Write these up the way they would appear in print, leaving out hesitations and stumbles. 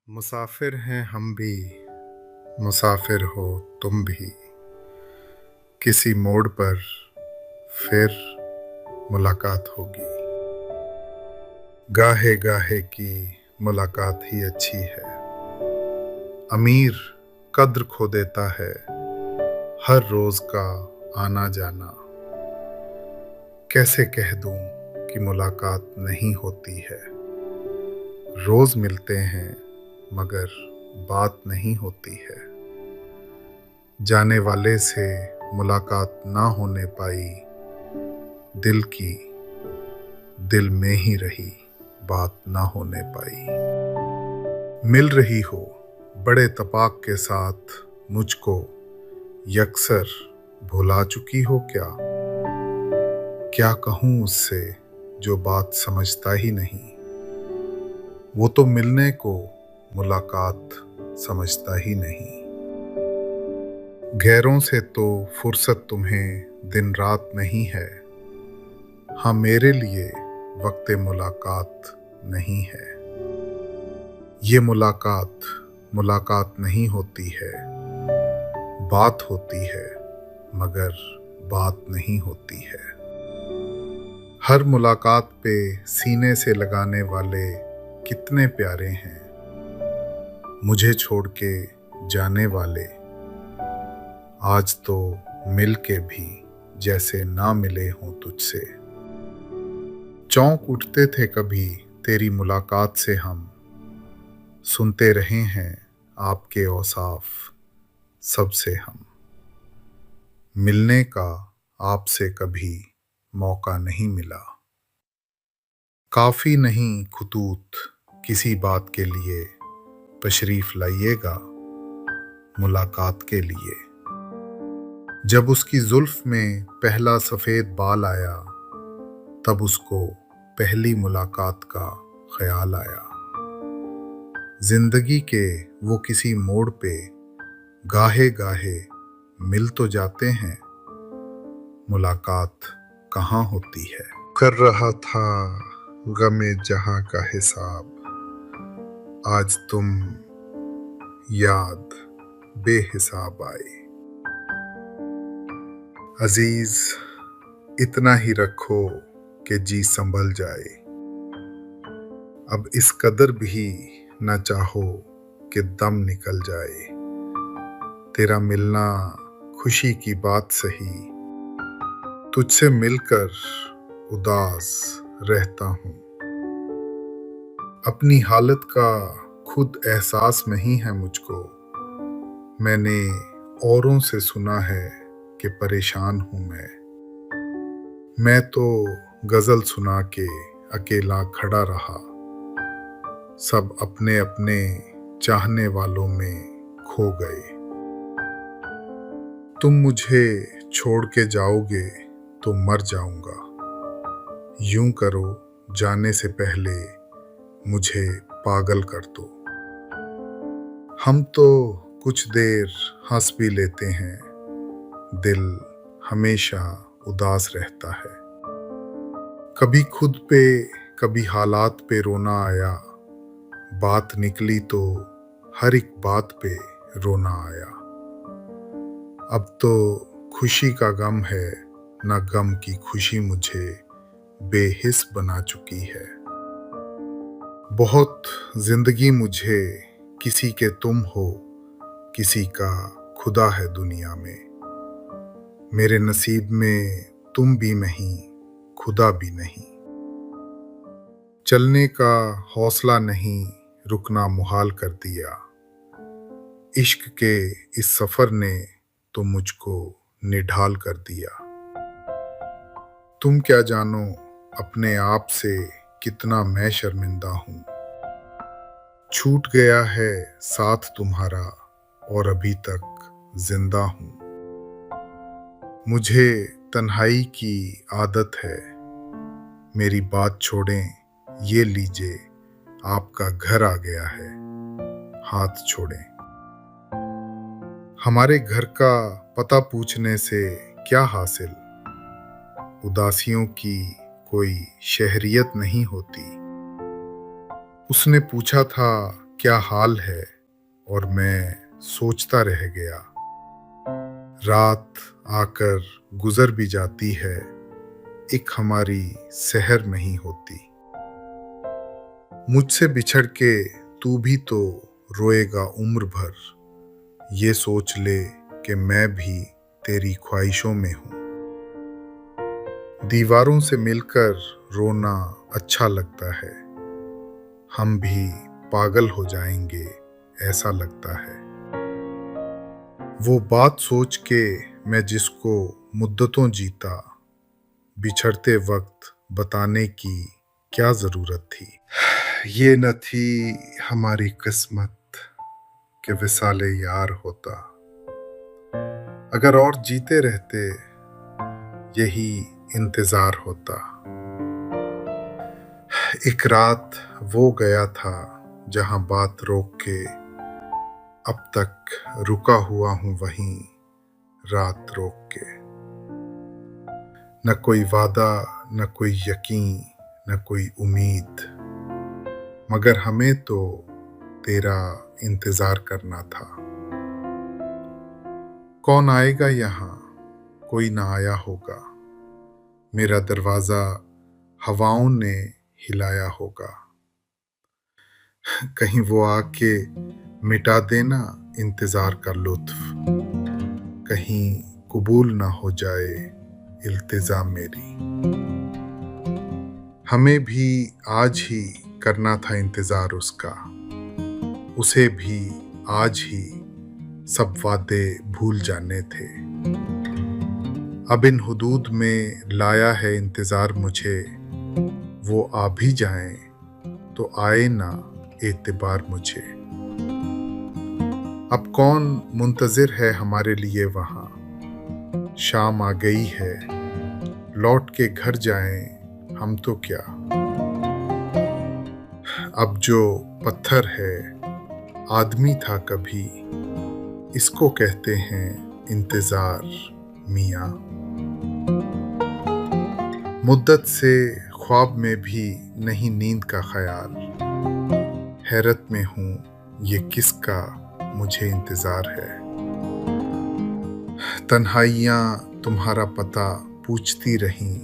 मुसाफिर हैं हम भी, मुसाफिर हो तुम भी। किसी मोड़ पर फिर मुलाकात होगी। गाहे गाहे की मुलाकात ही अच्छी है। अमीर कद्र खो देता है हर रोज का आना जाना। कैसे कह दूं कि मुलाकात नहीं होती है। रोज मिलते हैं मगर बात नहीं होती है। जाने वाले से मुलाकात ना होने पाई, दिल की दिल में ही रही, बात ना होने पाई। मिल रही हो बड़े तपाक के साथ मुझको, यकसर भुला चुकी हो क्या। क्या कहूँ उससे जो बात समझता ही नहीं। वो तो मिलने को मुलाकात समझता ही नहीं। गैरों से तो फुर्सत तुम्हें दिन रात नहीं है। हाँ, मेरे लिए वक्त मुलाकात नहीं है। ये मुलाकात मुलाकात नहीं होती है। बात होती है मगर बात नहीं होती है। हर मुलाकात पे सीने से लगाने वाले कितने प्यारे हैं। मुझे छोड़ के जाने वाले आज तो मिल के भी जैसे ना मिले हों तुझसे। चौंक उठते थे कभी तेरी मुलाकात से हम। सुनते रहे हैं आपके औसाफ सबसे हम। मिलने का आपसे कभी मौका नहीं मिला। काफी नहीं खुतूत किसी बात के लिए, तशरीफ लाइएगा मुलाकात के लिए। जब उसकी जुल्फ में पहला सफेद बाल आया, तब उसको पहली मुलाकात का ख्याल आया। जिंदगी के वो किसी मोड़ पे गाहे गाहे मिल तो जाते हैं, मुलाकात कहाँ होती है। कर रहा था गमे जहां का हिसाब, आज तुम याद बेहिसाब आई। अजीज इतना ही रखो कि जी संभल जाए। अब इस कदर भी न चाहो कि दम निकल जाए। तेरा मिलना खुशी की बात सही, तुझसे मिलकर उदास रहता हूँ। अपनी हालत का खुद एहसास नहीं है मुझको। मैंने औरों से सुना है कि परेशान हूँ मैं तो गजल सुना के अकेला खड़ा रहा। सब अपने अपने चाहने वालों में खो गए। तुम मुझे छोड़ के जाओगे तो मर जाऊंगा। यूं करो जाने से पहले मुझे पागल कर दो। हम तो कुछ देर हंस भी लेते हैं, दिल हमेशा उदास रहता है। कभी खुद पे कभी हालात पे रोना आया। बात निकली तो हर एक बात पे रोना आया। अब तो खुशी का गम है, ना गम की खुशी मुझे बेहिस बना चुकी है। बहुत जिंदगी मुझे किसी के तुम हो, किसी का खुदा है दुनिया में। मेरे नसीब में तुम भी नहीं, खुदा भी नहीं। चलने का हौसला नहीं, रुकना मुहाल कर दिया। इश्क के इस सफर ने तो मुझको निढाल कर दिया। तुम क्या जानो अपने आप से कितना मैं शर्मिंदा हूँ। छूट गया है साथ तुम्हारा और अभी तक जिंदा हूँ। मुझे तन्हाई की आदत है, मेरी बात छोड़ें ये लीजिए आपका घर आ गया है, हाथ छोड़ें। हमारे घर का पता पूछने से क्या हासिल, उदासियों की कोई शहरियत नहीं होती। उसने पूछा था क्या हाल है, और मैं सोचता रह गया। रात आकर गुजर भी जाती है, एक हमारी सहर नहीं होती। मुझसे बिछड़ के तू भी तो रोएगा उम्र भर, ये सोच ले कि मैं भी तेरी ख्वाहिशों में हूँ। दीवारों से मिलकर रोना अच्छा लगता है, हम भी पागल हो जाएंगे ऐसा लगता है। वो बात सोच के मैं जिसको मुद्दतों जीता, बिछड़ते वक्त बताने की क्या जरूरत थी। ये न थी हमारी किस्मत कि विसाले यार होता, अगर और जीते रहते यही इंतजार होता। एक रात वो गया था जहां बात रोक के, अब तक रुका हुआ हूं वहीं रात रोक के। न कोई वादा, न कोई यकीन, न कोई उम्मीद, मगर हमें तो तेरा इंतजार करना था। कौन आएगा यहाँ, कोई ना आया होगा, मेरा दरवाजा हवाओं ने हिलाया होगा। कहीं वो आके मिटा देना इंतजार का लुत्फ, कहीं कबूल ना हो जाए इल्तिजा मेरी। हमें भी आज ही करना था इंतजार उसका, उसे भी आज ही सब वादे भूल जाने थे। अब इन हुदूद में लाया है इंतजार मुझे, वो आ भी जाए तो आए ना एतबार मुझे। अब कौन मुंतजिर है हमारे लिए वहां, शाम आ गई है लौट के घर जाएं हम तो क्या। अब जो पत्थर है आदमी था कभी, इसको कहते हैं इंतजार मियां। मुद्दत से ख्वाब में भी नहीं नींद का ख्याल, हैरत में हूं ये किसका मुझे इंतजार है। तन्हाइयां तुम्हारा पता पूछती रहीं,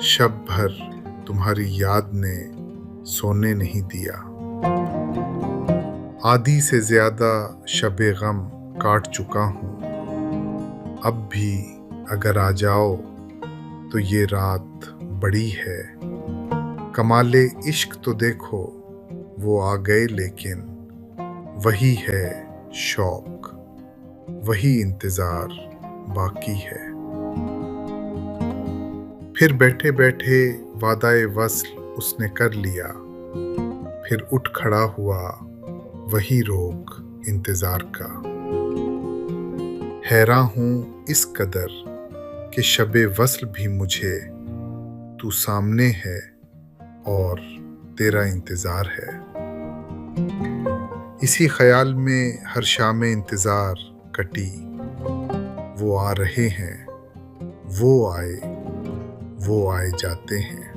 शब भर तुम्हारी याद ने सोने नहीं दिया। आधी से ज्यादा शबे गम काट चुका हूं, अब भी अगर आ जाओ तो ये रात बड़ी है। कमाले इश्क तो देखो वो आ गए, लेकिन वही है शौक, वही इंतजार बाकी है। फिर बैठे बैठे वादाए वस्ल उसने कर लिया, फिर उठ खड़ा हुआ वही रोग इंतजार का। हैरान हूं इस कदर कि शबे वस्ल भी मुझे तू सामने है और तेरा इंतजार है। इसी ख्याल में हर शाम इंतजार कटी, वो आ रहे हैं, वो आए जाते हैं।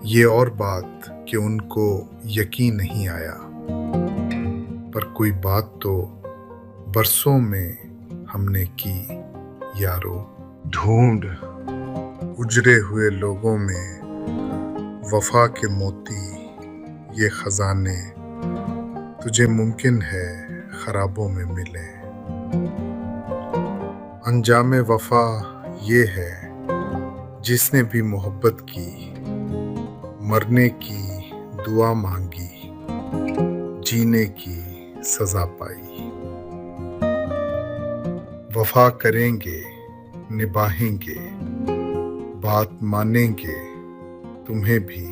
ये और बात कि उनको यकीन नहीं आया, पर कोई बात तो बरसों में हमने की यारो। ढूंढ उजड़े हुए लोगों में वफा के मोती ये खजाने, तुझे मुमकिन है खराबों में मिले। अंजाम वफा ये है जिसने भी मोहब्बत की, मरने की दुआ मांगी, जीने की सजा पाई। वफा करेंगे, निभाएंगे, बात मानेंगे, तुम्हें भी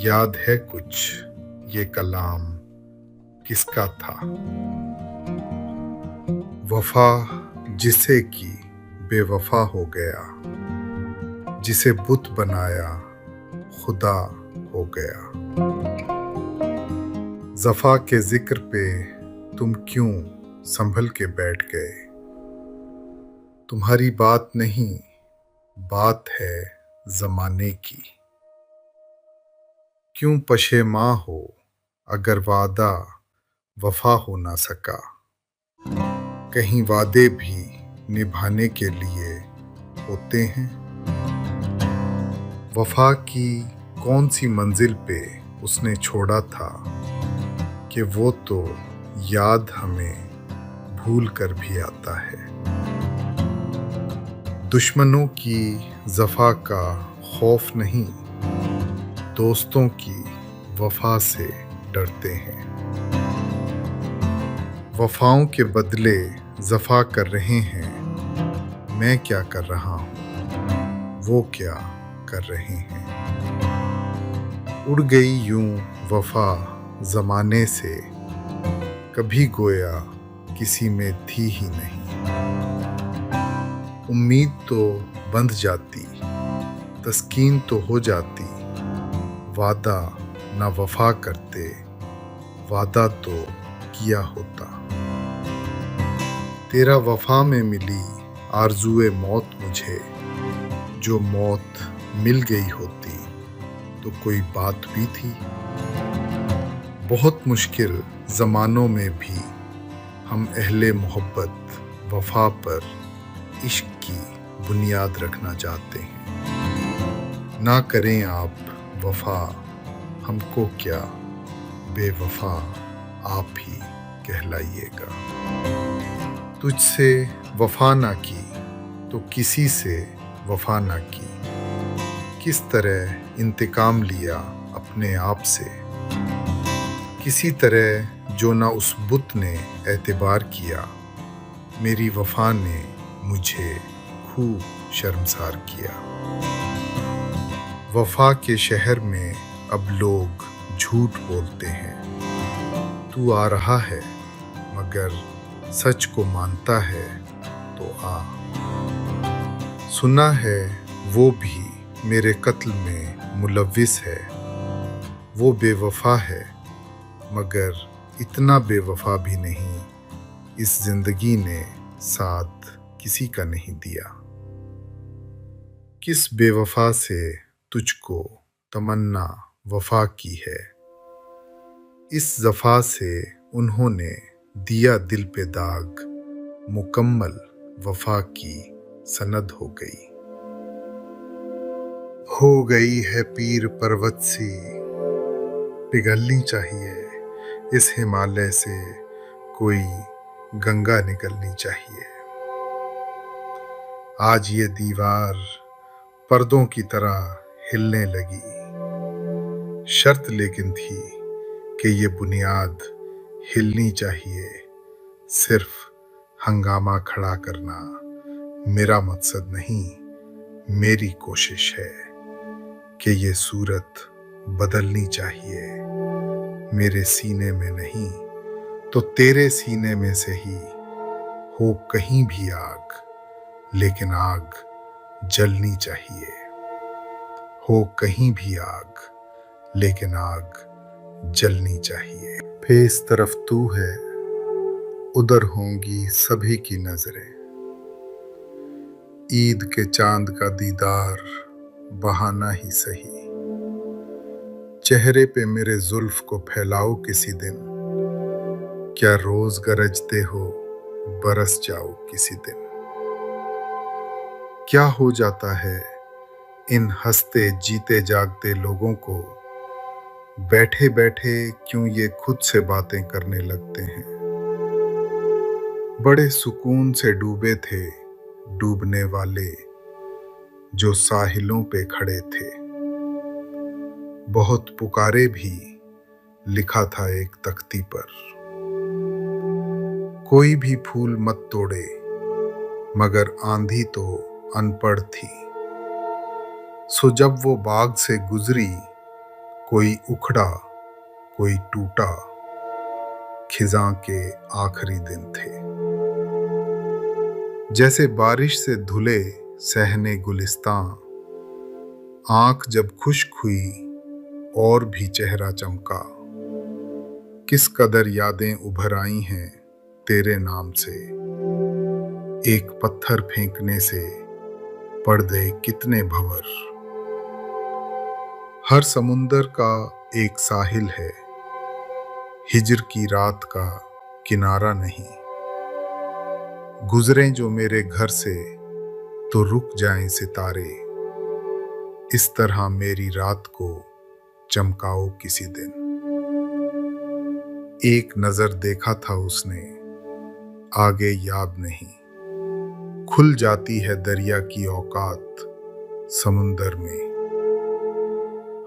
याद है कुछ ये कलाम किसका था। वफा जिसे की बेवफा हो गया, जिसे बुत बनाया खुदा हो गया। जफा के जिक्र पे तुम क्यों संभल के बैठ गए। तुम्हारी बात नहीं, बात है जमाने की। क्यों पशेमां हो अगर वादा वफा हो ना सका। कहीं वादे भी निभाने के लिए होते हैं। वफा की कौन सी मंजिल पे उसने छोड़ा था कि वो तो याद हमें भूल कर भी आता है। दुश्मनों की जफा का खौफ नहीं, दोस्तों की वफा से डरते हैं। वफाओं के बदले जफा कर रहे हैं, मैं क्या कर रहा हूँ, वो क्या कर रहे हैं। उड़ गई यूं वफा जमाने से, कभी गोया किसी में थी ही नहीं। उम्मीद तो बंध जाती, तस्कीन तो हो जाती, वादा ना वफा करते, वादा तो किया होता। तेरा वफा में मिली आरज़ुए मौत मुझे, जो मौत मिल गई होती तो कोई बात भी थी। बहुत मुश्किल ज़मानों में भी हम अहले मोहब्बत वफा पर इश्क की बुनियाद रखना चाहते हैं। ना करें आप वफा, हमको क्या बेवफा आप ही कहलाइएगा। तुझसे वफा ना की तो किसी से वफा ना की, किस तरह इंतकाम लिया अपने आप से। किसी तरह जो ना उस बुत ने एतबार किया, मेरी वफा ने मुझे खूब शर्मसार किया। वफा के शहर में अब लोग झूठ बोलते हैं। तू आ रहा है मगर सच को मानता है तो आ। सुना है वो भी मेरे कत्ल में मुलव्विस है। वो बेवफा है मगर इतना बेवफा भी नहीं, इस जिंदगी ने साथ किसी का नहीं दिया। किस बेवफा से तुझको तमन्ना वफा की है, इस जफा से उन्होंने दिया दिल पे दाग, मुकम्मल वफा की सनद हो गई है पीर पर्वत सी, पिघलनी चाहिए इस हिमालय से, कोई गंगा निकलनी चाहिए। आज ये दीवार पर्दों की तरह हिलने लगी, शर्त लेकिन थी कि ये बुनियाद हिलनी चाहिए। सिर्फ हंगामा खड़ा करना मेरा मकसद नहीं, मेरी कोशिश है कि ये सूरत बदलनी चाहिए। मेरे सीने में नहीं तो तेरे सीने में से ही हो कहीं भी आग, लेकिन आग जलनी चाहिए। हो कहीं भी आग, लेकिन आग जलनी चाहिए। फेस तरफ तू है, उधर होंगी सभी की नजरें। ईद के चांद का दीदार बहाना ही सही, चेहरे पे मेरे जुल्फ को फैलाओ किसी दिन। क्या रोज गरजते हो बरस जाओ किसी दिन। क्या हो जाता है इन हंसते जीते जागते लोगों को, बैठे बैठे क्यों ये खुद से बातें करने लगते हैं। बड़े सुकून से डूबे थे डूबने वाले जो साहिलों पे खड़े थे। बहुत पुकारे भी लिखा था एक तख्ती पर, कोई भी फूल मत तोड़े मगर आंधी तो अनपढ़ थी। सो जब वो बाग से गुजरी, कोई उखड़ा कोई टूटा, खिजां के आखिरी दिन थे। जैसे बारिश से धुले सहने गुलिस्तां, आंख जब खुश्क हुई और भी चेहरा चमका। किस कदर यादें उभर आई हैं तेरे नाम से, एक पत्थर फेंकने से पड़ गए कितने भंवर। हर समुंदर का एक साहिल है, हिज्र की रात का किनारा नहीं। गुजरें जो मेरे घर से तो रुक जाएं सितारे, इस तरह मेरी रात को चमकाओ किसी दिन। एक नजर देखा था उसने, आगे याद नहीं। खुल जाती है दरिया की औकात समुंदर में।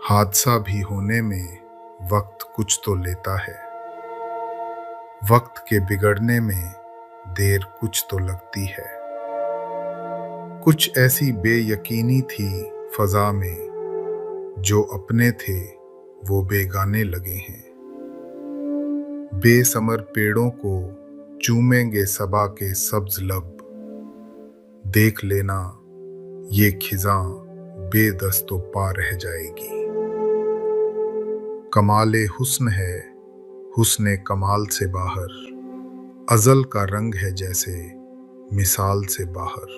हादसा भी होने में वक्त कुछ तो लेता है, वक्त के बिगड़ने में देर कुछ तो लगती है। कुछ ऐसी बेयकीनी थी फजा में, जो अपने थे वो बेगाने लगे हैं। बेसमर पेड़ों को चूमेंगे सबा के सब्ज लब, देख लेना ये खिजां बेदस्तो पा रह जाएगी। कमाले हुस्न है, हुस्ने कमाल से बाहर, अजल का रंग है जैसे मिसाल से बाहर।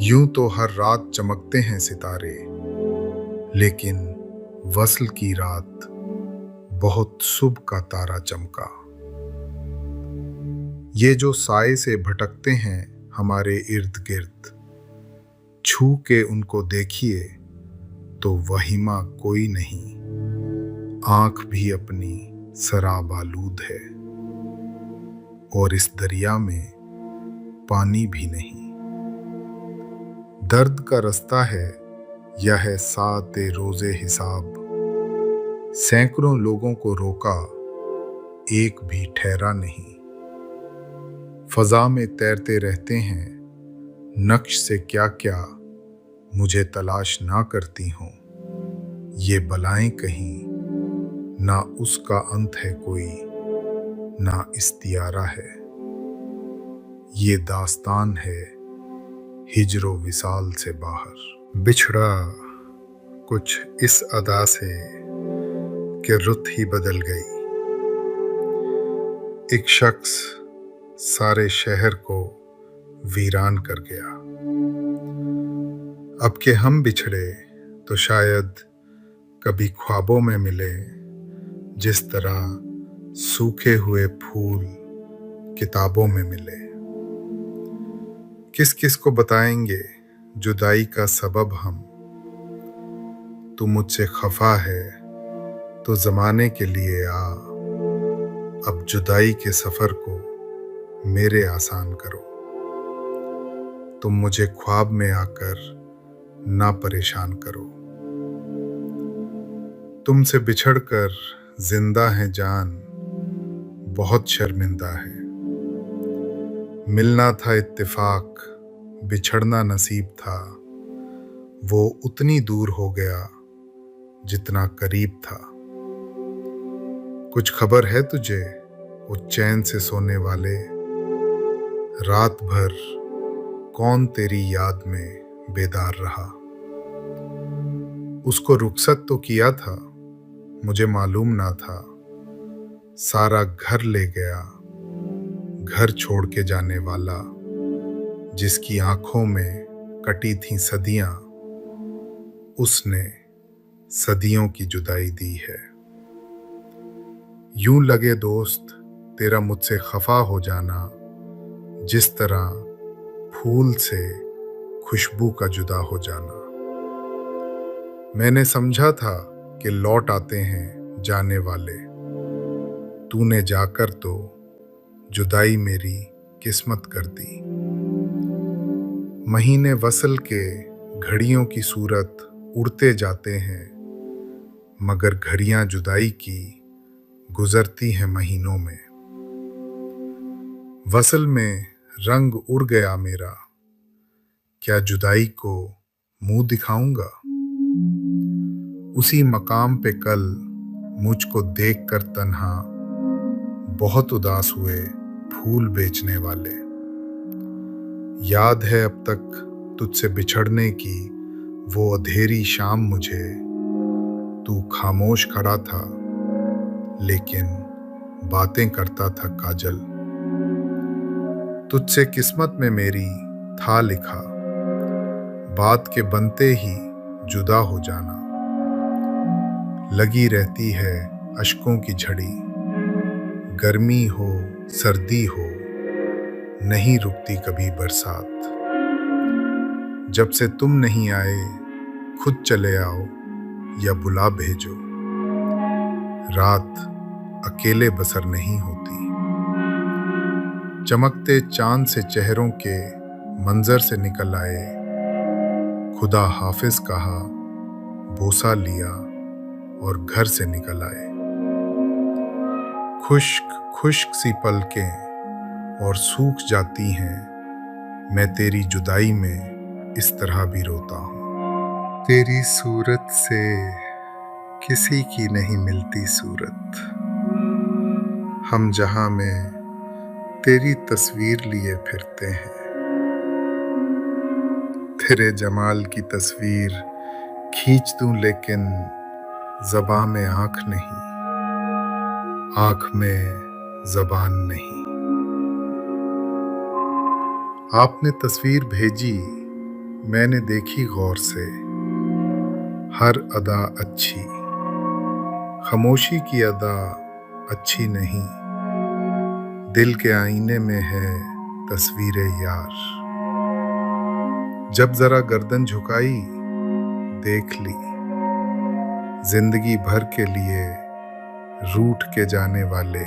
यूं तो हर रात चमकते हैं सितारे, लेकिन वस्ल की रात बहुत सुबह का तारा चमका। ये जो साए से भटकते हैं हमारे इर्द गिर्द, छू के उनको देखिए तो वहीमा कोई नहीं। आंख भी अपनी शराब आलूद है, और इस दरिया में पानी भी नहीं। दर्द का रास्ता है यह है साते रोजे हिसाब, सैकड़ों लोगों को रोका एक भी ठहरा नहीं। फजा में तैरते रहते हैं नक्श से क्या क्या, मुझे तलाश ना करती हूं ये बलाएं कहीं। ना उसका अंत है कोई, ना इस्तियारा है। ये दास्तान है हिज्रो विसाल से बाहर। बिछड़ा कुछ इस अदा से कि रुत ही बदल गई। एक शख्स सारे शहर को वीरान कर गया। अब के हम बिछड़े तो शायद कभी ख्वाबों में मिले, जिस तरह सूखे हुए फूल किताबों में मिले। किस किस को बताएंगे जुदाई का सबब हम, तू मुझसे खफा है तो जमाने के लिए आ। अब जुदाई के सफर को मेरे आसान करो, तुम मुझे ख्वाब में आकर ना परेशान करो। तुमसे बिछड़कर जिंदा है जान, बहुत शर्मिंदा है। मिलना था इत्तेफाक, बिछड़ना नसीब था। वो उतनी दूर हो गया जितना करीब था। कुछ खबर है तुझे वो चैन से सोने वाले, रात भर कौन तेरी याद में बेदार रहा। उसको रुखसत तो किया था, मुझे मालूम ना था। सारा घर ले गया, घर छोड़ के जाने वाला, जिसकी आंखों में कटी थी सदियां, उसने सदियों की जुदाई दी है। यूं लगे दोस्त तेरा मुझसे खफा हो जाना, जिस तरह फूल से खुशबू का जुदा हो जाना। मैंने समझा था कि लौट आते हैं जाने वाले, तूने जाकर तो जुदाई मेरी किस्मत कर दी। महीने वसल के घड़ियों की सूरत उड़ते जाते हैं, मगर घड़ियां जुदाई की गुजरती हैं महीनों में। वसल में रंग उड़ गया मेरा, क्या जुदाई को मुंह दिखाऊंगा। उसी मकाम पे कल मुझको देखकर तन्हा बहुत उदास हुए फूल बेचने वाले। याद है अब तक तुझसे बिछड़ने की वो अंधेरी शाम मुझे, तू खामोश खड़ा था लेकिन बातें करता था काजल। तुझसे किस्मत में मेरी था लिखा, बात के बनते ही जुदा हो जाना। लगी रहती है अश्कों की झड़ी। गर्मी हो सर्दी हो नहीं रुकती कभी बरसात। जब से तुम नहीं आए खुद चले आओ या बुला भेजो। रात अकेले बसर नहीं होती। चमकते चांद से चेहरों के मंजर से निकल आए। खुदा हाफिज कहा, बोसा लिया और घर से निकल आए। खुश्क खुश्क सी पलकें और सूख जाती हैं। मैं तेरी जुदाई में इस तरह भी रोता हूँ। तेरी सूरत से किसी की नहीं मिलती सूरत। हम जहां में तेरी तस्वीर लिए फिरते हैं। तेरे जमाल की तस्वीर खींच दूं लेकिन ज़बां में आँख नहीं, आँख में ज़बान नहीं। आपने तस्वीर भेजी, मैंने देखी गौर से। हर अदा अच्छी, खामोशी की अदा अच्छी नहीं। दिल के आईने में है तस्वीरे यार। जब जरा गर्दन झुकाई देख ली। जिंदगी भर के लिए रूठ के जाने वाले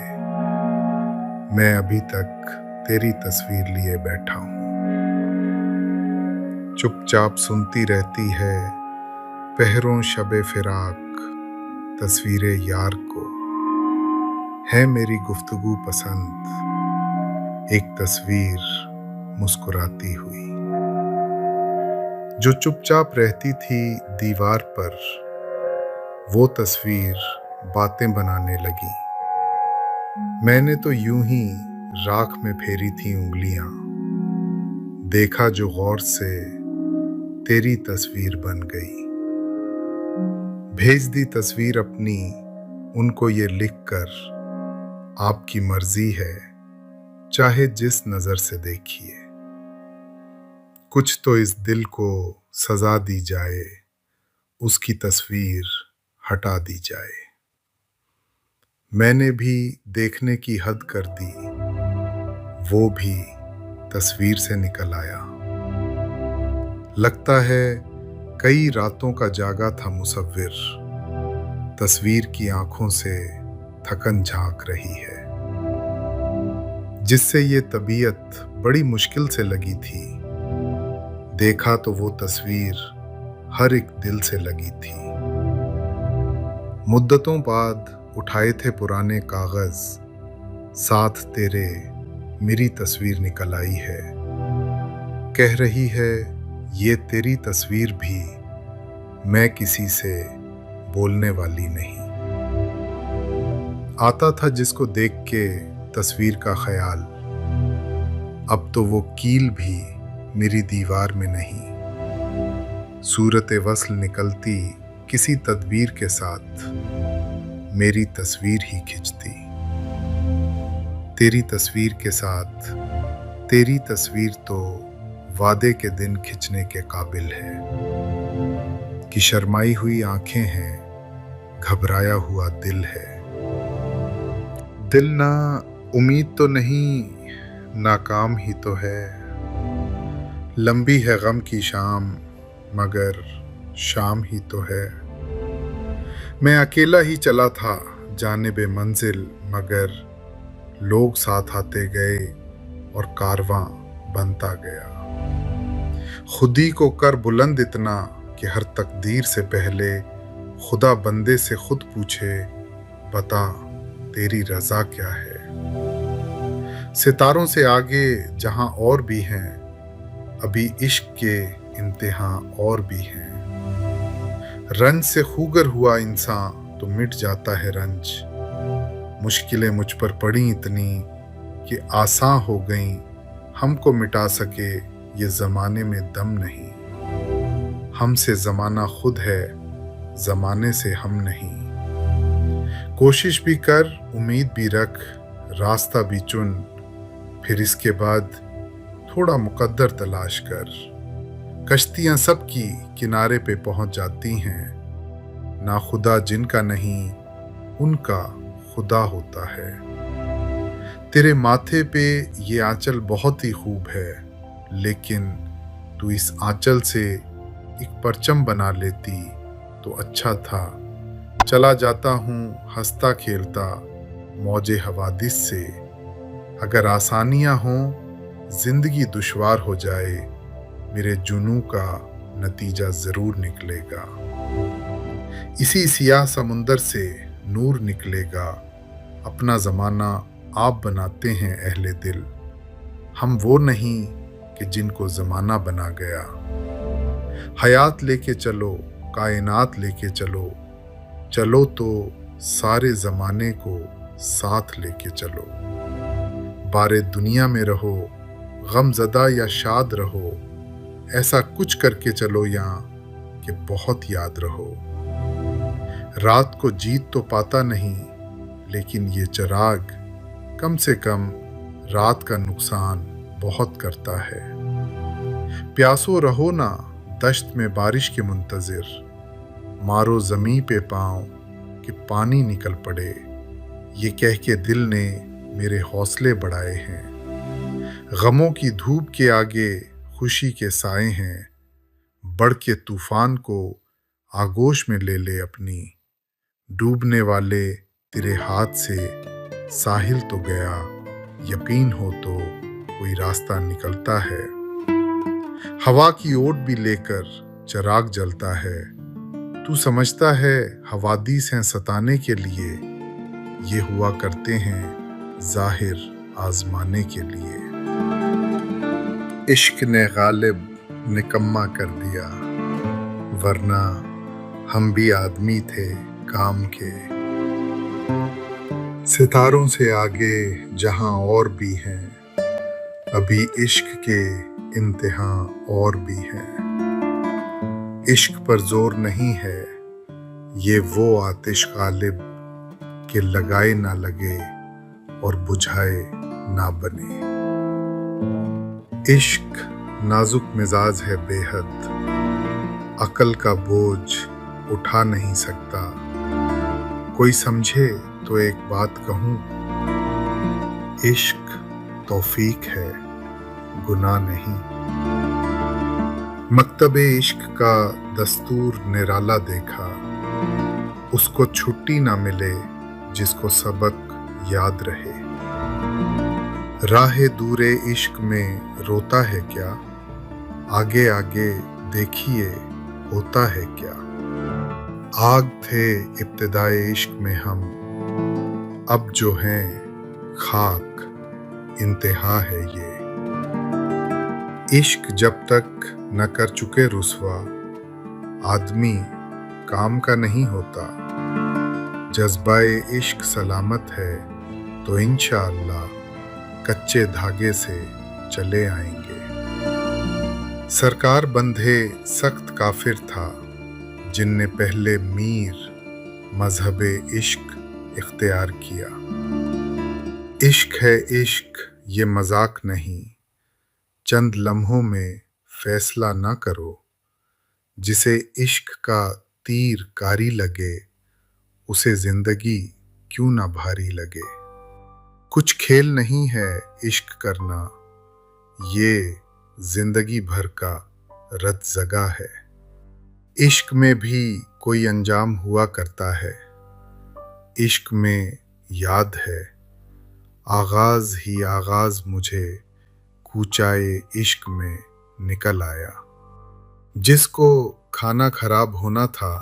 मैं अभी तक तेरी तस्वीर लिए बैठा हूँ। चुपचाप सुनती रहती है पहरों शबे फिराक तस्वीरे यार को। है मेरी गुफ्तगू पसंद एक तस्वीर मुस्कुराती हुई। जो चुपचाप रहती थी दीवार पर, वो तस्वीर बातें बनाने लगी। मैंने तो यूं ही राख में फेरी थी उंगलियां। देखा जो गौर से तेरी तस्वीर बन गई। भेज दी तस्वीर अपनी उनको ये लिखकर, आपकी मर्जी है चाहे जिस नजर से देखिए। कुछ तो इस दिल को सजा दी जाए, उसकी तस्वीर हटा दी जाए। मैंने भी देखने की हद कर दी, वो भी तस्वीर से निकल आया। लगता है कई रातों का जागा था मुसव्विर, तस्वीर की आंखों से थकन झांक रही है। जिससे ये तबीयत बड़ी मुश्किल से लगी थी। देखा तो वो तस्वीर हर एक दिल से लगी थी। मुद्दतों बाद उठाए थे पुराने कागज, साथ तेरे मेरी तस्वीर निकल आई है। कह रही है ये तेरी तस्वीर भी मैं किसी से बोलने वाली नहीं। आता था जिसको देख के तस्वीर का ख्याल, अब तो वो कील भी मेरी दीवार में नहीं। सूरत वस्ल निकलती किसी तदबीर के साथ, मेरी तस्वीर ही खिंचती। तेरी तस्वीर के साथ तेरी तस्वीर तो वादे के दिन खिंचने के काबिल है। कि शर्माई हुई आंखें हैं, घबराया हुआ दिल है। दिल ना उम्मीद तो नहीं, नाकाम ही तो है। लंबी है गम की शाम, मगर शाम ही तो है। मैं अकेला ही चला था जानिबे मंजिल, मगर लोग साथ आते गए और कारवां बनता गया। खुदी को कर बुलंद इतना कि हर तकदीर से पहले खुदा बंदे से खुद पूछे, बता तेरी रजा क्या है। सितारों से आगे जहां और भी हैं, अभी इश्क के इम्तिहां और भी हैं। रंज से खूगर हुआ इंसान तो मिट जाता है रंज। मुश्किलें मुझ पर पड़ी इतनी कि आसान हो गईं, हमको मिटा सके ये जमाने में दम नहीं। हमसे जमाना खुद है, जमाने से हम नहीं। कोशिश भी कर, उम्मीद भी रख, रास्ता भी चुन, फिर इसके बाद थोड़ा मुकद्दर तलाश कर। कश्तियां सबकी किनारे पे पहुंच जाती हैं, ना खुदा जिनका नहीं उनका खुदा होता है। तेरे माथे पे ये आंचल बहुत ही खूब है, लेकिन तू इस आंचल से एक परचम बना लेती तो अच्छा था। चला जाता हूँ हंसता खेलता मौजे हवादिस से। अगर आसानियां हों जिंदगी दुश्वार हो जाए, मेरे जुनू का नतीजा जरूर निकलेगा। इसी सियाह समुंदर से नूर निकलेगा। अपना जमाना आप बनाते हैं अहले दिल, हम वो नहीं कि जिनको जमाना बना गया। हयात लेके चलो, कायनात लेके चलो, चलो तो सारे जमाने को साथ लेके चलो। बारे दुनिया में रहो, गमज़दा या शाद रहो, ऐसा कुछ करके चलो यहाँ कि बहुत याद रहो। रात को जीत तो पाता नहीं, लेकिन ये चिराग कम से कम रात का नुकसान बहुत करता है। प्यासो रहो ना दश्त में बारिश के मुंतजिर, मारो ज़मीं पे पाँव कि पानी निकल पड़े। ये कह के दिल ने मेरे हौसले बढ़ाए हैं। गमों की धूप के आगे खुशी के साए हैं। बढ़ के तूफान को आगोश में ले ले अपनी। डूबने वाले तेरे हाथ से साहिल तो गया, यकीन हो तो कोई रास्ता निकलता है। हवा की ओट भी लेकर चिराग जलता है। तू समझता है हवादिस हैं सताने के लिए, ये हुआ करते हैं जाहिर आजमाने के लिए। इश्क ने गालिब निकम्मा कर दिया, वरना हम भी आदमी थे काम के। सितारों से आगे जहां और भी हैं, अभी इश्क के इम्तिहा और भी हैं। इश्क पर जोर नहीं है, ये वो आतिश गालिब के लगाए ना लगे और बुझाए ना बने। इश्क नाजुक मिजाज है बेहद, अकल का बोझ उठा नहीं सकता। कोई समझे तो एक बात कहूं, इश्क तौफीक है गुनाह नहीं। मकतबे इश्क का दस्तूर निराला देखा, उसको छुट्टी ना मिले जिसको सबक याद रहे। राहे दूरे इश्क में रोता है क्या, आगे आगे देखिए होता है क्या। आग थे इब्तिदाए इश्क में हम, अब जो हैं खाक इंतहा है ये। इश्क जब तक न कर चुके रुसवा, आदमी काम का नहीं होता। जज्बाए इश्क सलामत है तो इंशाअल्लाह कच्चे धागे से चले आएंगे। सरकार बंधे सख्त काफिर था, जिनने पहले मीर मजहबे इश्क इख्तियार किया। इश्क है इश्क ये मजाक नहीं, चंद लम्हों में फैसला ना करो। जिसे इश्क का तीर कारी लगे, उसे जिंदगी क्यों ना भारी लगे। कुछ खेल नहीं है इश्क करना, ये जिंदगी भर का रत जगा है। इश्क में भी कोई अंजाम हुआ करता है, इश्क में याद है आगाज ही आगाज मुझे कूचाए इश्क में निकल आया। जिसको खाना खराब होना था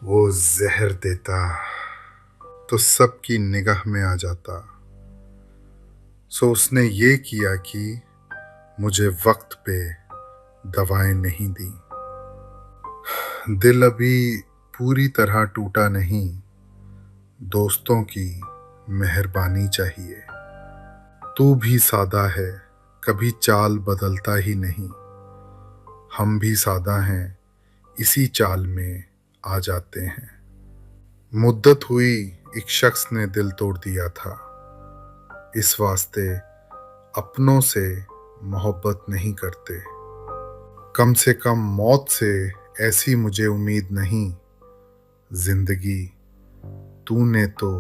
वो जहर देता तो सबकी निगाह में आ जाता। सो उसने ये किया कि मुझे वक्त पे दवाएं नहीं दी। दिल अभी पूरी तरह टूटा नहीं, दोस्तों की मेहरबानी चाहिए। तू भी सादा है कभी चाल बदलता ही नहीं, हम भी सादा हैं इसी चाल में आ जाते हैं। मुद्दत हुई एक शख्स ने दिल तोड़ दिया था, इस वास्ते अपनों से मोहब्बत नहीं करते। कम से कम मौत से ऐसी मुझे उम्मीद नहीं, जिंदगी तूने तो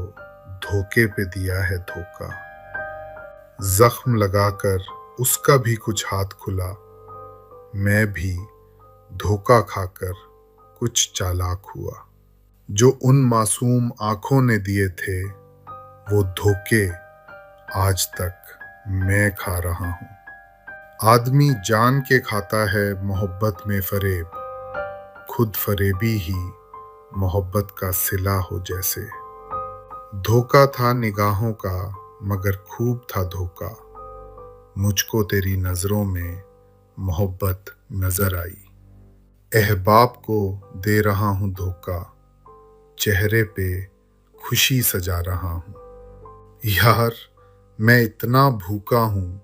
धोखे पे दिया है धोखा। जख्म लगाकर उसका भी कुछ हाथ खुला, मैं भी धोखा खाकर कुछ चालाक हुआ। जो उन मासूम आंखों ने दिए थे वो धोखे आज तक मैं खा रहा हूँ। आदमी जान के खाता है मोहब्बत में फरेब, खुद फरेबी ही मोहब्बत का सिला हो जैसे। धोखा था निगाहों का मगर खूब था धोखा, मुझको तेरी नजरों में मोहब्बत नजर आई। अहबाब को दे रहा हूँ धोखा, चेहरे पे खुशी सजा रहा हूँ। यार मैं इतना भूखा हूँ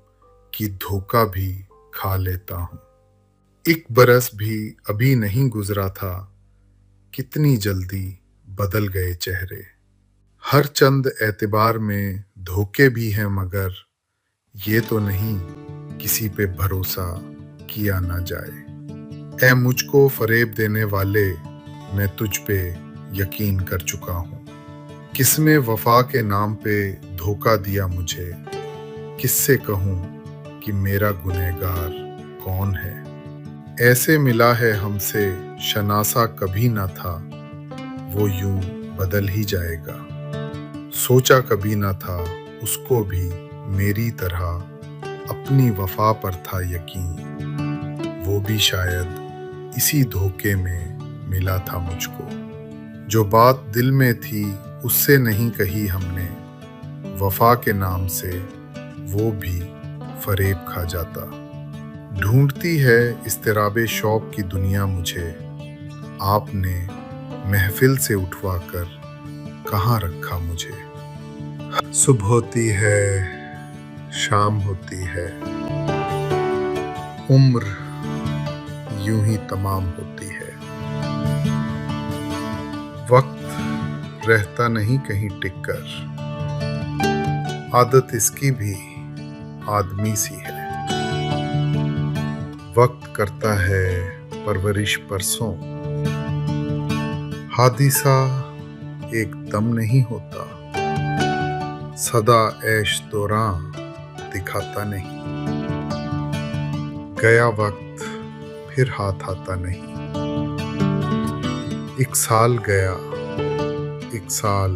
कि धोखा भी खा लेता हूँ। एक बरस भी अभी नहीं गुजरा था, कितनी जल्दी बदल गए चेहरे। हर चंद एतबार में धोखे भी हैं मगर ये तो नहीं किसी पे भरोसा किया ना जाए। ऐ मुझको फरेब देने वाले, मैं तुझ पे यकीन कर चुका हूँ। किसने वफा के नाम पे धोखा दिया मुझे, किससे कहूँ कि मेरा गुनहगार कौन है। ऐसे मिला है हमसे शनासा कभी ना था, वो यूं बदल ही जाएगा। सोचा कभी ना था उसको भी मेरी तरह अपनी वफा पर था यकीन, वो भी शायद इसी धोखे में मिला था मुझको। जो बात दिल में थी उससे नहीं कही हमने, वफा के नाम से वो भी फरेब खा जाता। ढूंढती है इस्तिराबे शौक की दुनिया मुझे, आपने महफिल से उठवाकर कहाँ रखा मुझे। सुबह होती है, शाम होती है, उम्र यूं ही तमाम होती है। वक्त रहता नहीं कहीं टिककर, आदत इसकी भी आदमी सी है। वक्त करता है परवरिश परसों, हादिसा एकदम नहीं होता। सदा ऐश दौरां दिखाता नहीं, गया वक्त फिर हाथ आता नहीं। एक साल गया, एक साल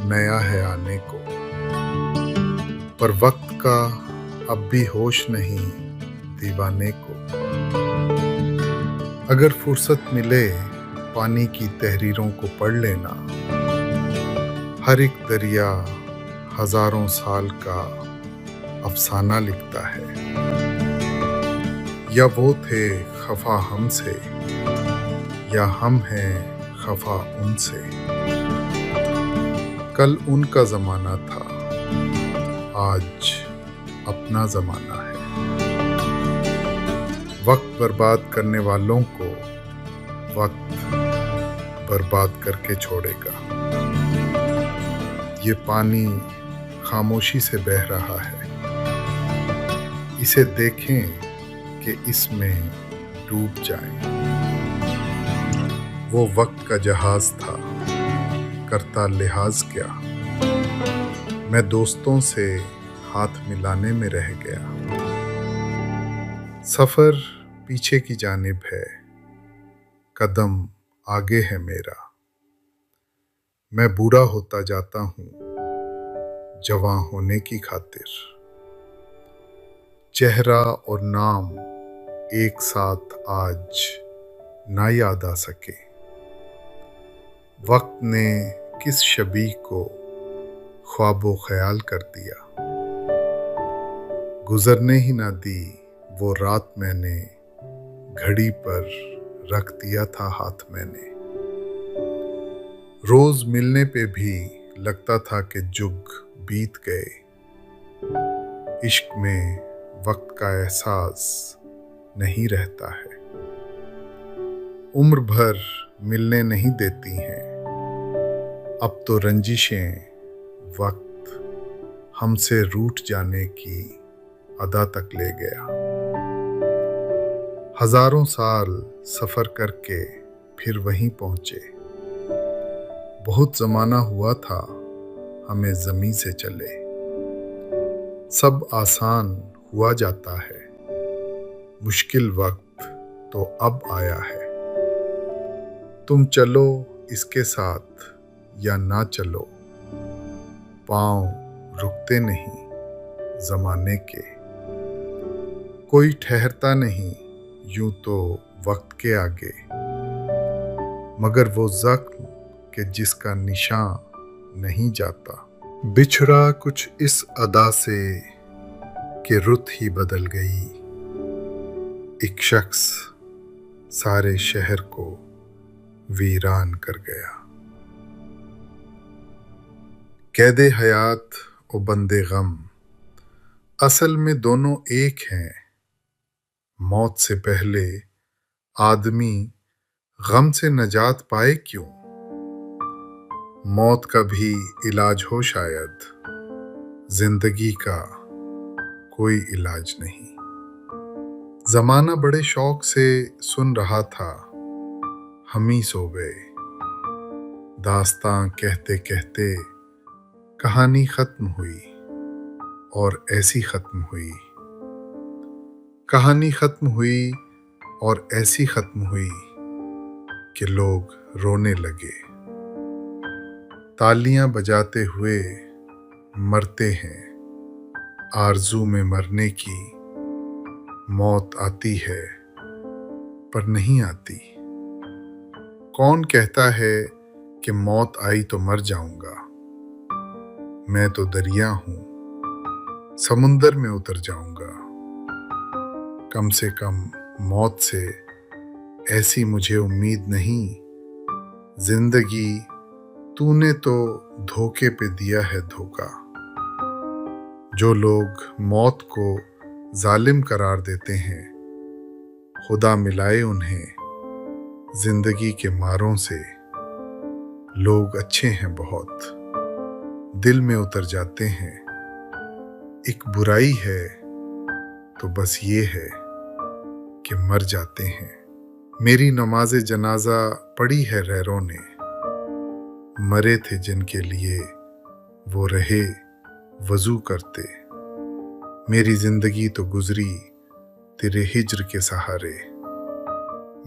नया है आने को, पर वक्त का अब भी होश नहीं दीवाने को। अगर फुर्सत मिले पानी की तहरीरों को पढ़ लेना, हर एक दरिया हजारों साल का अफसाना लिखता है। या वो थे खफा हमसे या हम हैं खफा उनसे। कल उनका जमाना था, आज अपना जमाना है। वक्त बर्बाद करने वालों को वक्त बर्बाद करके छोड़ेगा। ये पानी खामोशी से बह रहा है, इसे देखें कि इसमें डूब जाएं। वो वक्त का जहाज था, करता लिहाज क्या। मैं दोस्तों से हाथ मिलाने में रह गया। सफर पीछे की जानिब है, कदम आगे है मेरा। मैं बूढ़ा होता जाता हूँ जवां होने की खातिर। चेहरा और नाम एक साथ आज ना याद आ सके। वक्त ने किस शबीह को ख्वाबो ख्याल कर दिया। गुजरने ही ना दी वो रात, मैंने घड़ी पर रख दिया था हाथ मैंने। रोज मिलने पे भी लगता था कि जुग बीत गए। इश्क में वक्त का एहसास नहीं रहता है। उम्र भर मिलने नहीं देती हैं, अब तो रंजिशें वक्त हमसे रूठ जाने की अदा तक ले गया। हजारों साल सफर करके फिर वहीं पहुंचे, बहुत जमाना हुआ था हमें ज़मीं से चले। सब आसान हुआ जाता है, मुश्किल वक्त तो अब आया है। तुम चलो इसके साथ या ना चलो, पाँव रुकते नहीं ज़माने के। कोई ठहरता नहीं यूं तो वक्त के आगे, मगर वो जख्म के जिसका निशान नहीं जाता। बिछड़ा कुछ इस अदा से कि रुत ही बदल गई। एक शख्स सारे शहर को वीरान कर गया। कैदे हयात और बंदे गम असल में दोनों एक हैं। मौत से पहले आदमी गम से नजात पाए क्यों? मौत का भी इलाज हो शायद, जिंदगी का कोई इलाज नहीं। जमाना बड़े शौक से सुन रहा था, हम ही सो गए। दास्तां कहते कहते कहानी खत्म हुई और ऐसी खत्म हुई। कहानी खत्म हुई और ऐसी खत्म हुई कि लोग रोने लगे। तालियां बजाते हुए मरते हैं, आरज़ू में मरने की। मौत आती है पर नहीं आती। कौन कहता है कि मौत आई तो मर जाऊंगा? मैं तो दरिया हूं, समुंदर में उतर जाऊंगा। कम से कम मौत से ऐसी मुझे उम्मीद नहीं। जिंदगी तूने तो धोखे पे दिया है धोखा। जो लोग मौत को जालिम करार देते हैं, खुदा मिलाए उन्हें जिंदगी के मारों से। लोग अच्छे हैं बहुत, दिल में उतर जाते हैं। एक बुराई है तो बस ये है कि मर जाते हैं। मेरी नमाज़े जनाजा पढ़ी है गैरों ने, मरे थे जिनके लिए वो रहे वजू करते। मेरी जिंदगी तो गुजरी तेरे हिज्र के सहारे।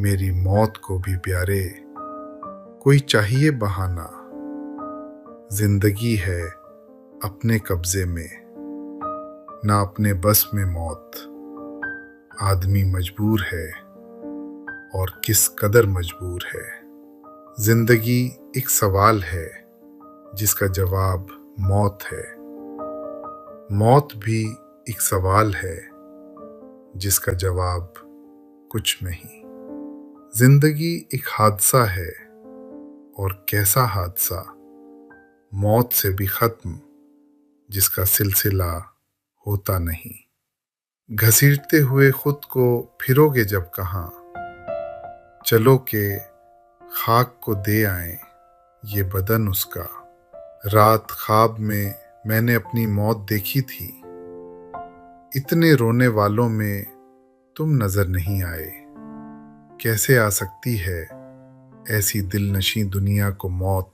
मेरी मौत को भी प्यारे कोई चाहिए बहाना। जिंदगी है अपने कब्जे में, ना अपने बस में मौत। आदमी मजबूर है और किस कदर मजबूर है। जिंदगी एक सवाल है जिसका जवाब मौत है। मौत भी एक सवाल है जिसका जवाब कुछ नहीं। जिंदगी एक हादसा है, और कैसा हादसा। मौत से भी खत्म जिसका सिलसिला होता नहीं। घसीटते हुए खुद को फिरोगे जब कहाँ, चलो के खाक को दे आए ये बदन उसका। रात ख्वाब में मैंने अपनी मौत देखी थी। इतने रोने वालों में तुम नजर नहीं आए। कैसे आ सकती है ऐसी दिलनशी दुनिया को मौत?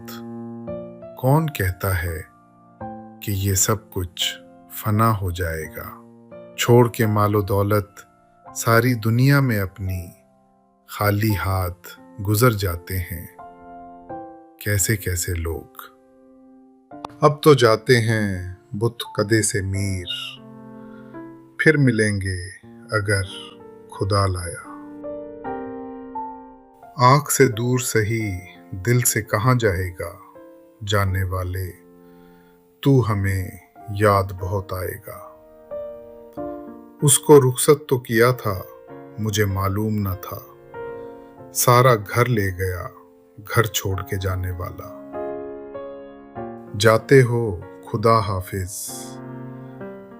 कौन कहता है कि ये सब कुछ फना हो जाएगा? छोड़ के मालो दौलत सारी दुनिया में अपनी, खाली हाथ गुजर जाते हैं कैसे कैसे लोग। अब तो जाते हैं बुत कदे से मीर, फिर मिलेंगे अगर खुदा लाया। आंख से दूर सही दिल से कहाँ जाएगा जाने वाले, तू हमें याद बहुत आएगा। उसको रुखसत तो किया था मुझे मालूम न था, सारा घर ले गया घर छोड़ के जाने वाला। जाते हो खुदा हाफिज,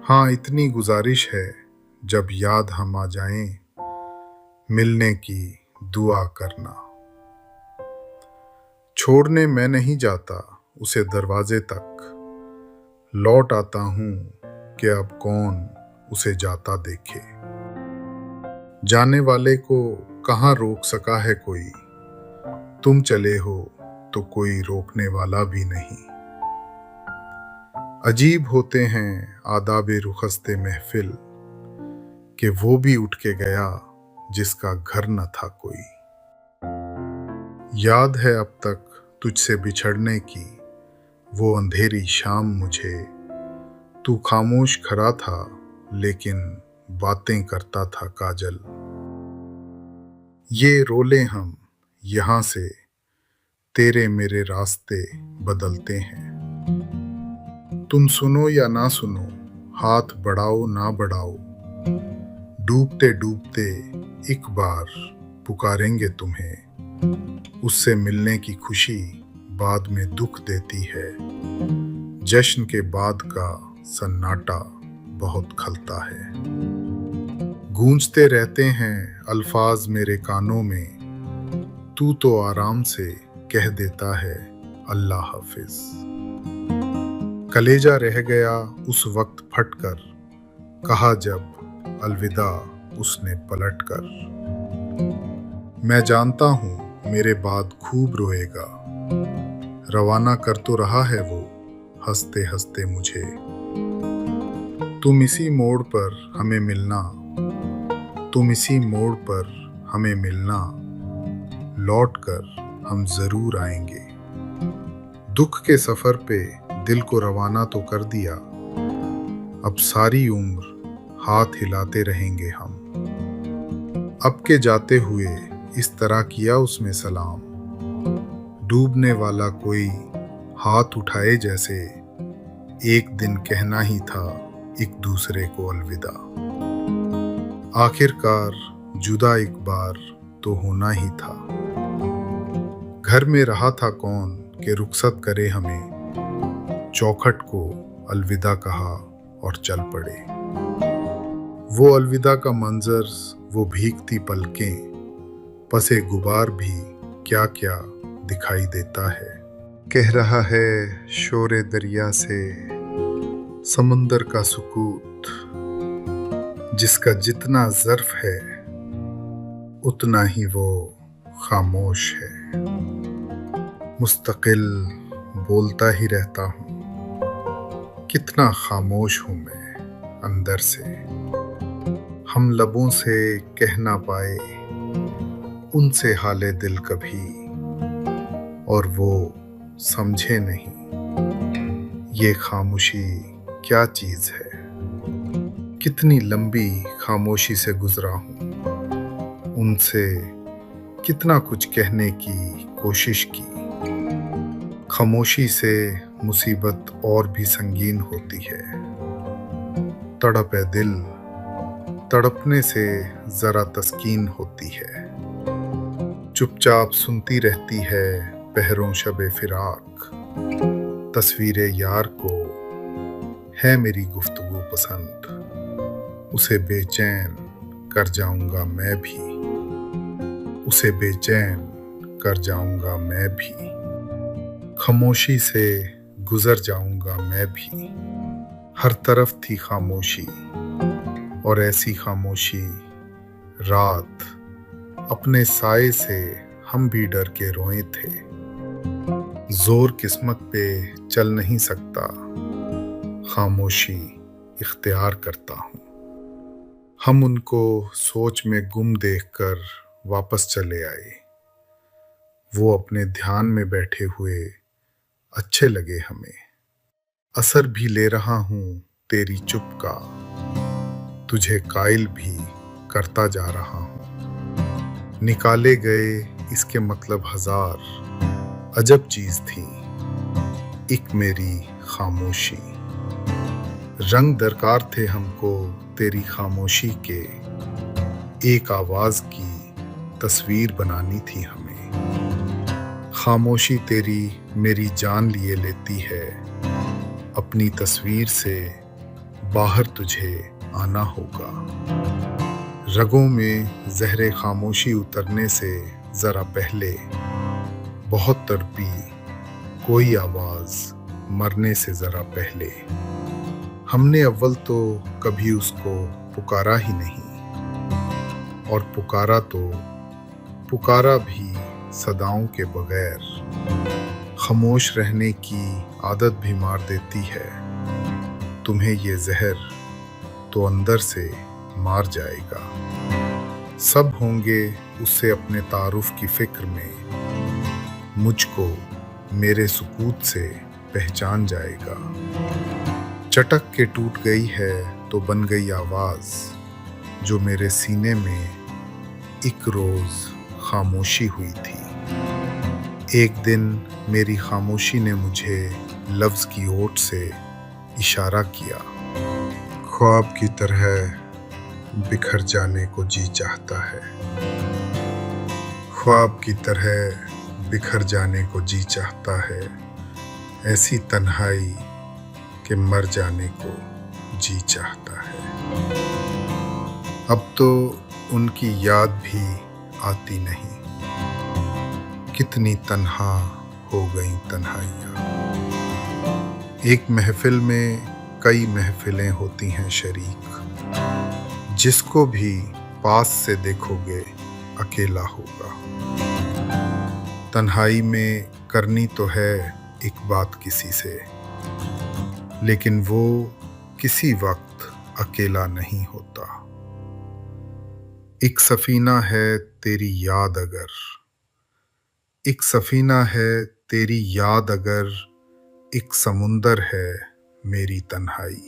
हाँ इतनी गुजारिश है जब याद हम आ जाएं, मिलने की दुआ करना। छोड़ने मैं नहीं जाता उसे दरवाजे तक, लौट आता हूं कि अब कौन उसे जाता देखे। जाने वाले को कहाँ रोक सका है कोई, तुम चले हो तो कोई रोकने वाला भी नहीं। अजीब होते हैं आदाबे रुखसते महफिल, कि वो भी उठ के गया जिसका घर न था कोई। याद है अब तक तुझसे बिछड़ने की वो अंधेरी शाम मुझे, तू खामोश खड़ा था लेकिन बातें करता था काजल। ये रोले हम यहाँ से तेरे मेरे रास्ते बदलते हैं, तुम सुनो या ना सुनो, हाथ बढ़ाओ ना बढ़ाओ, डूबते डूबते एक बार पुकारेंगे तुम्हें। उससे मिलने की खुशी बाद में दुख देती है, जश्न के बाद का सन्नाटा बहुत खलता है। गूंजते रहते हैं अल्फाज मेरे कानों में, तू तो आराम से कह देता है अल्लाह हाफिज। कलेजा रह गया उस वक्त फटकर, कहा जब अलविदा उसने पलटकर। मैं जानता हूँ मेरे बाद खूब रोएगा, रवाना कर तो रहा है वो हंसते हंसते मुझे। तुम इसी मोड़ पर हमें मिलना, तुम इसी मोड़ पर हमें मिलना, लौट कर हम जरूर आएंगे। दुख के सफर पे दिल को रवाना तो कर दिया, अब सारी उम्र हाथ हिलाते रहेंगे हम। अब के जाते हुए इस तरह किया उसमें सलाम, डूबने वाला कोई हाथ उठाए जैसे, एक दिन कहना ही था एक दूसरे को अलविदा। आखिरकार जुदा एक बार तो होना ही था, घर में रहा था कौन कि रुखसत करे हमें, चौखट को अलविदा कहा और चल पड़े। वो अलविदा का मंजर, वो भीगती पलकें, पसे गुबार भी क्या क्या दिखाई देता है। कह रहा है शोरे दरिया से समंदर का सुकूत, जिसका जितना ज़र्फ है उतना ही वो खामोश है। मुस्तकिल बोलता ही रहता हूँ, कितना खामोश हूँ मैं अंदर से। हम लबों से कह ना पाए उनसे हाले दिल कभी, और वो समझे नहीं ये खामोशी क्या चीज है। कितनी लंबी खामोशी से गुजरा हूँ, उनसे कितना कुछ कहने की कोशिश की। खामोशी से मुसीबत और भी संगीन होती है, तड़पे दिल तड़पने से जरा तस्कीन होती है। चुपचाप सुनती रहती है पहरों शबे फिराक, तस्वीरे यार को है मेरी गुफ्तगू पसंद, उसे बेचैन कर जाऊंगा मैं भी, उसे बेचैन कर जाऊंगा मैं भी। खामोशी से गुजर जाऊंगा मैं भी। हर तरफ थी खामोशी, और ऐसी खामोशी रात अपने साए से हम भी डर के रोए थे। जोर किस्मत पे चल नहीं सकता, खामोशी इख्तियार करता हूँ। हम उनको सोच में गुम देखकर वापस चले आए, वो अपने ध्यान में बैठे हुए अच्छे लगे हमें। असर भी ले रहा हूँ तेरी चुप का, तुझे कायल भी करता जा रहा हूँ। निकाले गए इसके मतलब हजार, अजब चीज थी एक मेरी खामोशी। रंग दरकार थे हमको तेरी खामोशी के, एक आवाज की तस्वीर बनानी थी हमें। खामोशी तेरी मेरी जान लिए लेती है, अपनी तस्वीर से बाहर तुझे आना होगा। रगों में जहरे खामोशी उतरने से जरा पहले बहुत तड़पी कोई आवाज मरने से जरा पहले। हमने अव्वल तो कभी उसको पुकारा ही नहीं, और पुकारा तो पुकारा भी सदाओं के बगैर। खामोश रहने की आदत भी मार देती है। तुम्हें ये जहर तो अंदर से मार जाएगा। सब होंगे उससे अपने तारुफ की फिक्र में, मुझको मेरे सुकूत से पहचान जाएगा। चटक के टूट गई है तो बन गई आवाज, जो मेरे सीने में एक रोज खामोशी हुई थी। एक दिन मेरी खामोशी ने मुझे लफ्ज की ओट से इशारा किया। ख्वाब की तरह बिखर जाने को जी चाहता है, ख्वाब की तरह बिखर जाने को जी चाहता है, ऐसी तन्हाई कि मर जाने को जी चाहता है। अब तो उनकी याद भी आती नहीं, कितनी तन्हा हो गई तन्हाइयाँ। एक महफिल में कई महफिलें होती हैं शरीक, जिसको भी पास से देखोगे अकेला होगा। तन्हाई में करनी तो है एक बात किसी से, लेकिन वो किसी वक्त अकेला नहीं होता। एक सफीना है तेरी याद अगर, एक सफीना है तेरी याद अगर, एक समुंदर है मेरी तन्हाई,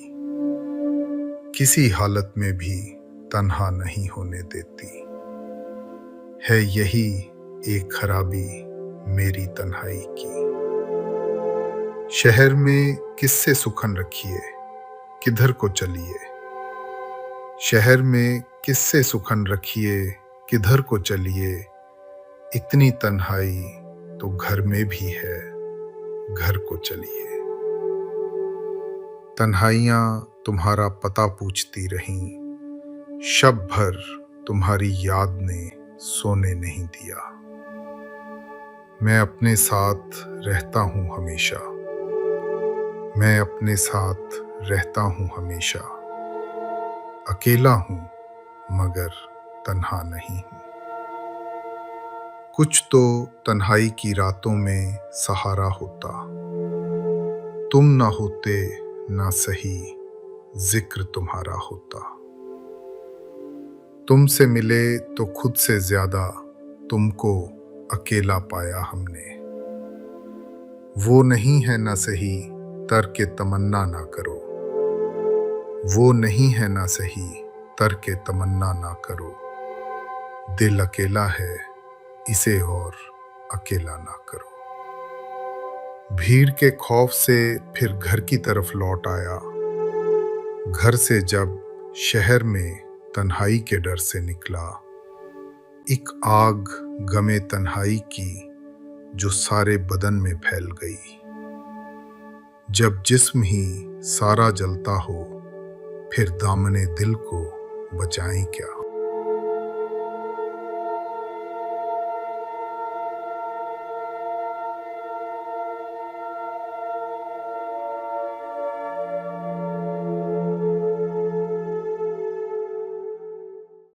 किसी हालत में भी तन्हा नहीं होने देती। है यही एक खराबी मेरी तन्हाई की। शहर में किससे सुखन रखिए, किधर को चलिए। शहर में किससे सुखन रखिए, किधर को चलिए। इतनी तन्हाई तो घर में भी है, घर को चलिए। तन्हाइयाँ तुम्हारा पता पूछती रहीं, शब भर तुम्हारी याद ने सोने नहीं दिया। मैं अपने साथ रहता हूँ हमेशा, मैं अपने साथ रहता हूँ हमेशा। अकेला हूँ मगर तन्हा नहीं हूँ। कुछ तो तन्हाई की रातों में सहारा होता, तुम ना होते ना सही जिक्र तुम्हारा होता। तुमसे मिले तो खुद से ज्यादा तुमको अकेला पाया हमने। वो नहीं है ना सही तर्क तमन्ना ना करो, वो नहीं है ना सही तर्क तमन्ना ना करो। दिल अकेला है इसे और अकेला ना करो। भीड़ के खौफ से फिर घर की तरफ लौट आया, घर से जब शहर में तन्हाई के डर से निकला। एक आग गमे तन्हाई की जो सारे बदन में फैल गई। जब जिस्म ही सारा जलता हो, फिर दामने दिल को बचाएं क्या।